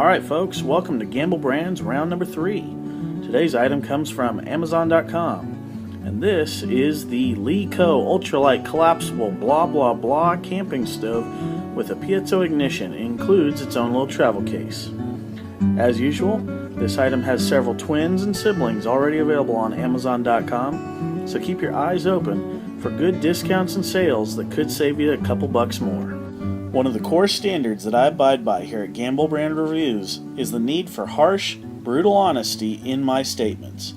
Alright folks, welcome to Gamble Brands round number 3. Today's item comes from Amazon.com, and this is the Leeko ultralight collapsible blah blah blah camping stove with a piezo ignition. It includes its own little travel case. As usual, this item has several twins and siblings already available on Amazon.com, so keep your eyes open for good discounts and sales that could save you a couple bucks more. One of the core standards that I abide by here at Gamble Brand Reviews is the need for harsh, brutal honesty in my statements.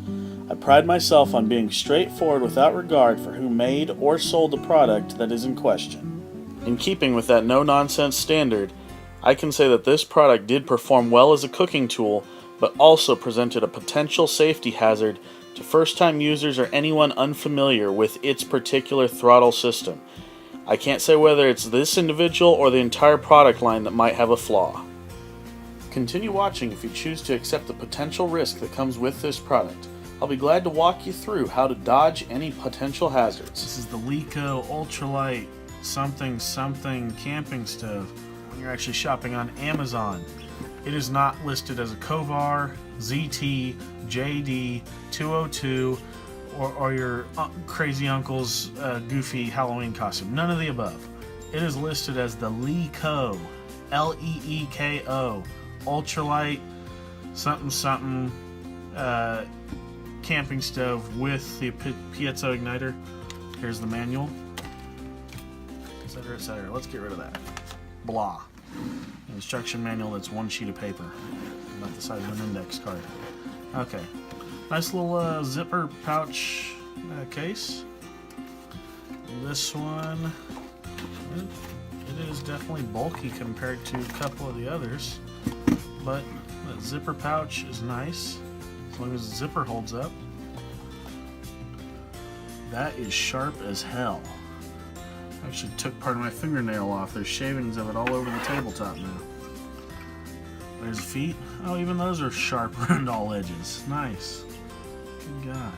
I pride myself on being straightforward without regard for who made or sold the product that is in question. In keeping with that no-nonsense standard, I can say that this product did perform well as a cooking tool, but also presented a potential safety hazard to first-time users or anyone unfamiliar with its particular throttle system. I can't say whether it's this individual or the entire product line that might have a flaw. Continue watching if you choose to accept the potential risk that comes with this product. I'll be glad to walk you through how to dodge any potential hazards. This is the Leeko ultralight something camping stove. When you're actually shopping on Amazon, it is not listed as a Kovar, ZT, JD, 202, or your crazy uncle's goofy Halloween costume. None of the above. It is listed as the Leeko, L-E-E-K-O, ultralight camping stove with the piezo igniter. Here's the manual, etc., etc. Let's get rid of that. Blah. An instruction manual that's one sheet of paper, about the size of an index card. Okay. Nice little zipper pouch case. This one, it is definitely bulky compared to a couple of the others, but that zipper pouch is nice as long as the zipper holds up. That is sharp as hell. I actually took part of my fingernail off. There's shavings of it all over the tabletop now. There's the feet. Oh, even those are sharp around all edges. Nice. Good God.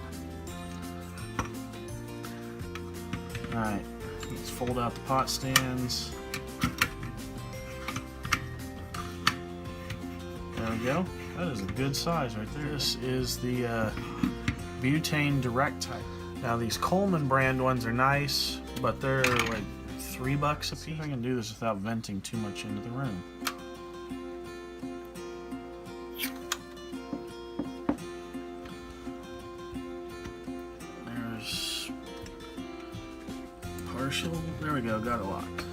Alright, let's fold out the pot stands. There we go. That is a good size right there. This is the butane direct type. Now these Coleman brand ones are nice, but they're like $3 a piece. See if I can do this without venting too much into the room. Partial. There we go. Got it locked.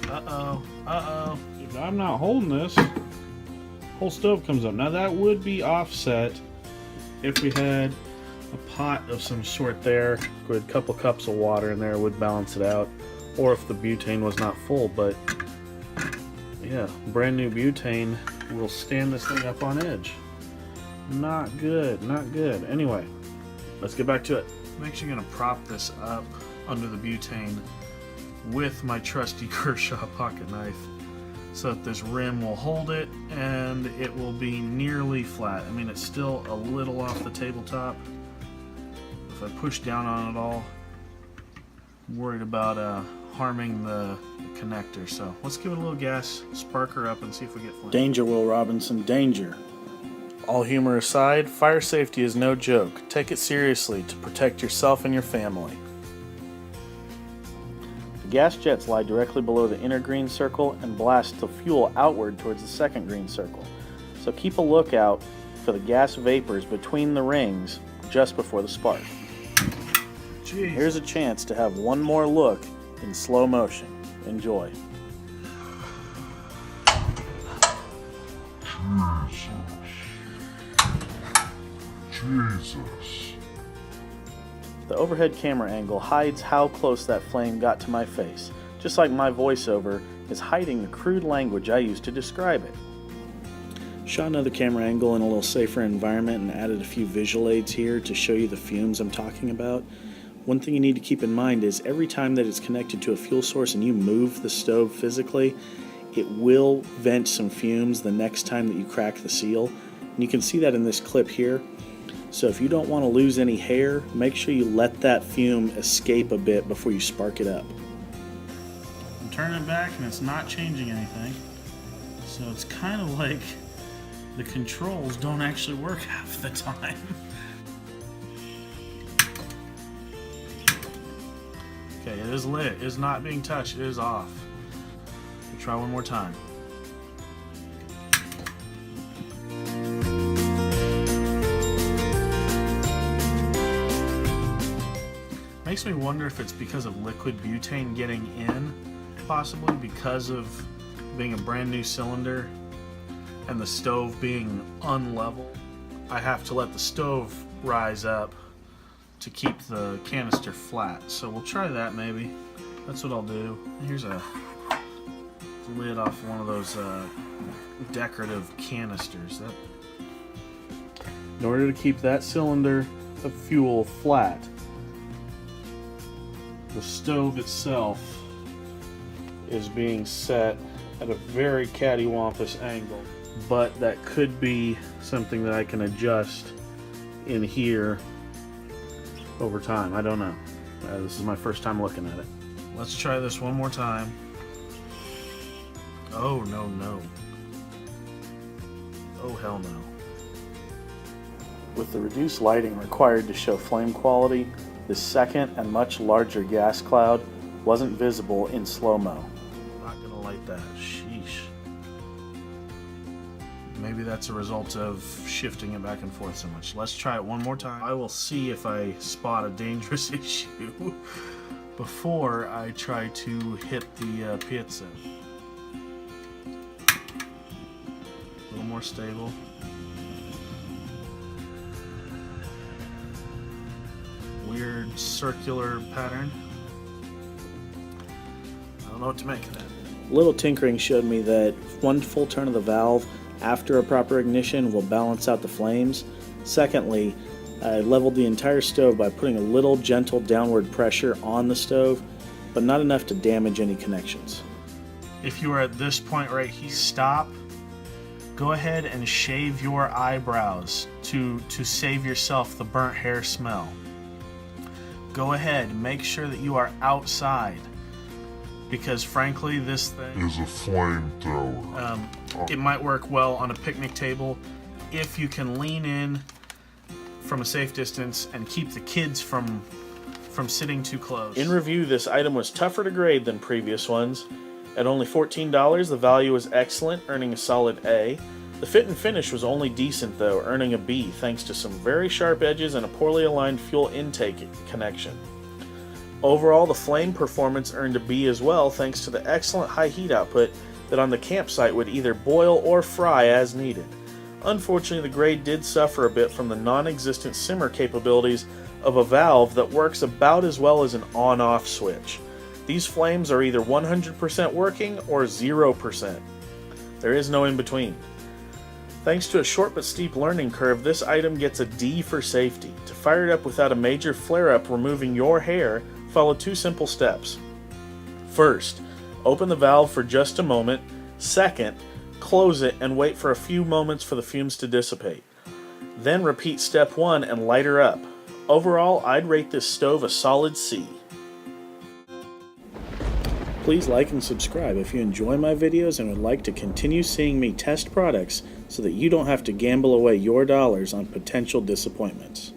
Uh-oh. If I'm not holding this, whole stove comes up. Now that would be offset if we had a pot of some sort there with a couple cups of water in there. It would balance it out. Or if the butane was not full. But yeah, brand new butane will stand this thing up on edge. Not good. Not good. Anyway, let's get back to it. I'm actually going to prop this up under the butane with my trusty Kershaw pocket knife so that this rim will hold it and it will be nearly flat. I mean, it's still a little off the tabletop. If I push down on it all, I'm worried about harming the connector. So let's give it a little gas, spark her up, and see if we get flame. Danger, Will Robinson, danger. All humor aside, fire safety is no joke. Take it seriously to protect yourself and your family. The gas jets lie directly below the inner green circle and blast the fuel outward towards the second green circle. So keep a lookout for the gas vapors between the rings just before the spark. Jeez. Here's a chance to have one more look in slow motion. Enjoy. Jesus. The overhead camera angle hides how close that flame got to my face, just like my voiceover is hiding the crude language I used to describe it. Shot another camera angle in a little safer environment and added a few visual aids here to show you the fumes I'm talking about. One thing you need to keep in mind is every time that it's connected to a fuel source and you move the stove physically, it will vent some fumes the next time that you crack the seal. And you can see that in this clip here. So if you don't want to lose any hair, make sure you let that fume escape a bit before you spark it up. I'm turning it back and it's not changing anything. So it's kind of like the controls don't actually work half the time. Okay, it is lit. It is not being touched. It is off. We'll try one more time. Makes me wonder if it's because of liquid butane getting in, possibly because of being a brand new cylinder and the stove being unlevel. I have to let the stove rise up to keep the canister flat. So we'll try that maybe. That's what I'll do. Here's a lid off one of those decorative canisters. In order to keep that cylinder of fuel flat, the stove itself is being set at a very cattywampus angle, but that could be something that I can adjust in here over time. I don't know. This is my first time looking at it. Let's try this one more time. Oh, no, no. Oh, hell no. With the reduced lighting required to show flame quality, this second and much larger gas cloud wasn't visible in slow-mo. Not gonna light that. Sheesh. Maybe that's a result of shifting it back and forth so much. Let's try it one more time. I will see if I spot a dangerous issue before I try to hit the pizza. A little more stable. Weird circular pattern. I don't know what to make of that. Little tinkering showed me that one full turn of the valve after a proper ignition will balance out the flames. Secondly, I leveled the entire stove by putting a little gentle downward pressure on the stove, but not enough to damage any connections. If you are at this point right here, stop. Go ahead and shave your eyebrows to save yourself the burnt hair smell. Go ahead, make sure that you are outside, because frankly this thing is a flamethrower. It might work well on a picnic table if you can lean in from a safe distance and keep the kids from sitting too close. In review, this item was tougher to grade than previous ones. At only $14, the value was excellent, earning a solid A. The fit and finish was only decent though, earning a B thanks to some very sharp edges and a poorly aligned fuel intake connection. Overall, the flame performance earned a B as well thanks to the excellent high heat output that on the campsite would either boil or fry as needed. Unfortunately, the grade did suffer a bit from the non-existent simmer capabilities of a valve that works about as well as an on-off switch. These flames are either 100% working or 0%. There is no in between. Thanks to a short but steep learning curve, this item gets a D for safety. To fire it up without a major flare-up removing your hair, follow two simple steps. First, open the valve for just a moment. Second, close it and wait for a few moments for the fumes to dissipate. Then repeat step 1 and light her up. Overall, I'd rate this stove a solid C. Please like and subscribe if you enjoy my videos and would like to continue seeing me test products so that you don't have to gamble away your dollars on potential disappointments.